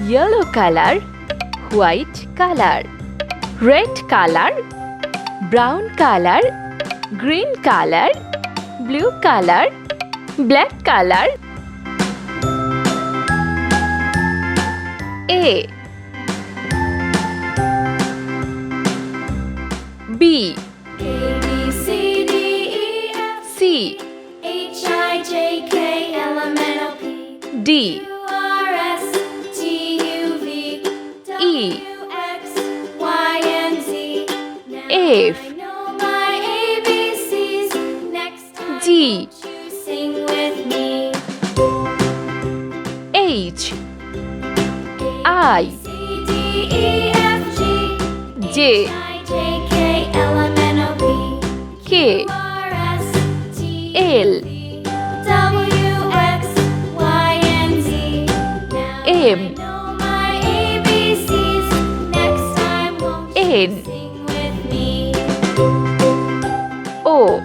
yellow color, white color, red color, brown color, green color, blue color, black color. A B A, B, C, D, E, F, C H, I, J, K, L, M, N, O, P, D Q, R, S, T, U, V, E W, X, Y, and Z. Now F I know my ABCs. Next time, G won't you sing with me? H A, I B, C, D, E, F, G, J H, I, J, K, L, M, N, O, P, K Q, R, S, T, L U, V, W, X, Y, and Z. Now M I know my ABCs. Next time, won't you N sing with me? O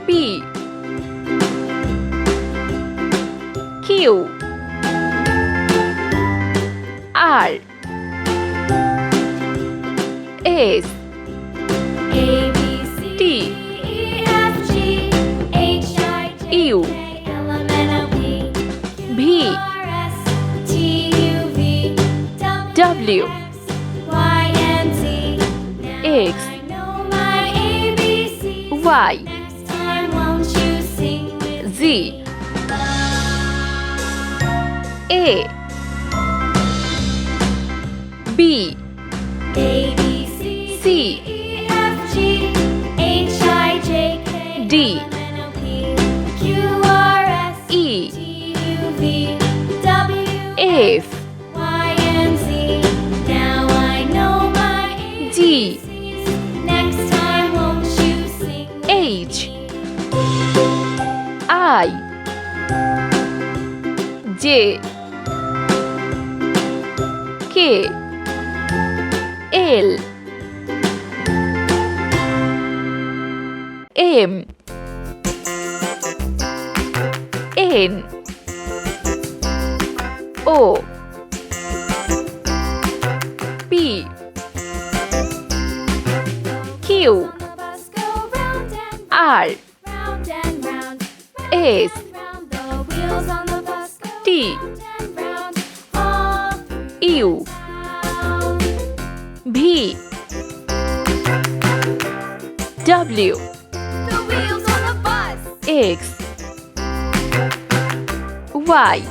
P Q R S A, B, C, T E, F, G, H, I, J, U K, L, M, N, O, P, V R, S, T, U, V, W X, Y, and Z. Now X I know my ABCs. Y Next time, won't you sing with Z A B A, B, C, C E, F, G, H, I, J, K, D L, M, N, O, P, Q, R, S, E T, U, V, W, F Y, and Z. Now I know my G ABCs. Next time, won't you sing with H me? I J K L M N O P Q On the bus go round and R round and round. S Round the wheels on the bus go T round and round. All through U town. V W The wheels on the bus. X Y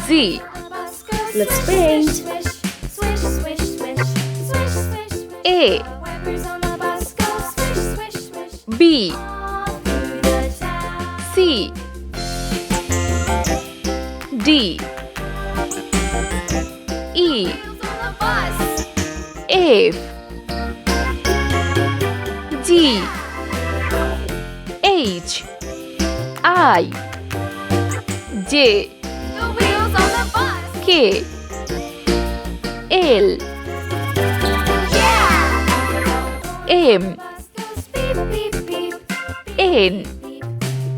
Z On the bus go Let's swish, paint. Swish, swish, swish, swish, swish, swish, swish. A The wipers on the bus go swish, swish, swish. B All through the town. C D E Wheels on the bus. F G H I J The wheels on the bus. K L Yeah. M Bus goes beep, beep, beep. N Beep,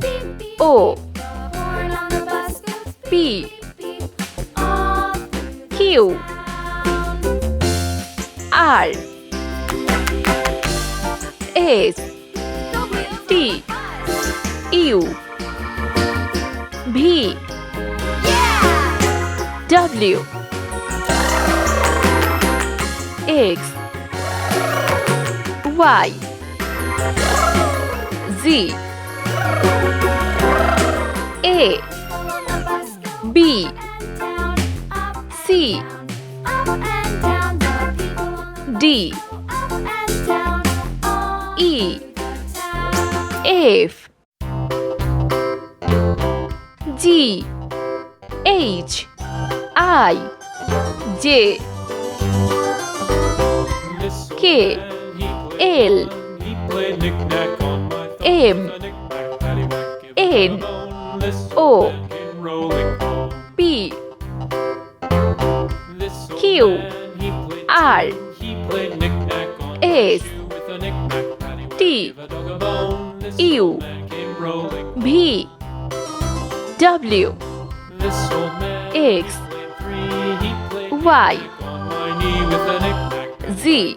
beep, beep. O The horn on the bus goes P beep, beep. All through Q town. R S The wheels T on the bus. U V Yeah. W X Y Z A On the bus go B down, up, C up and down. The people on the D go up and down. All E through the town. F G H I J K L M N O P Q R S T U V W X Y Z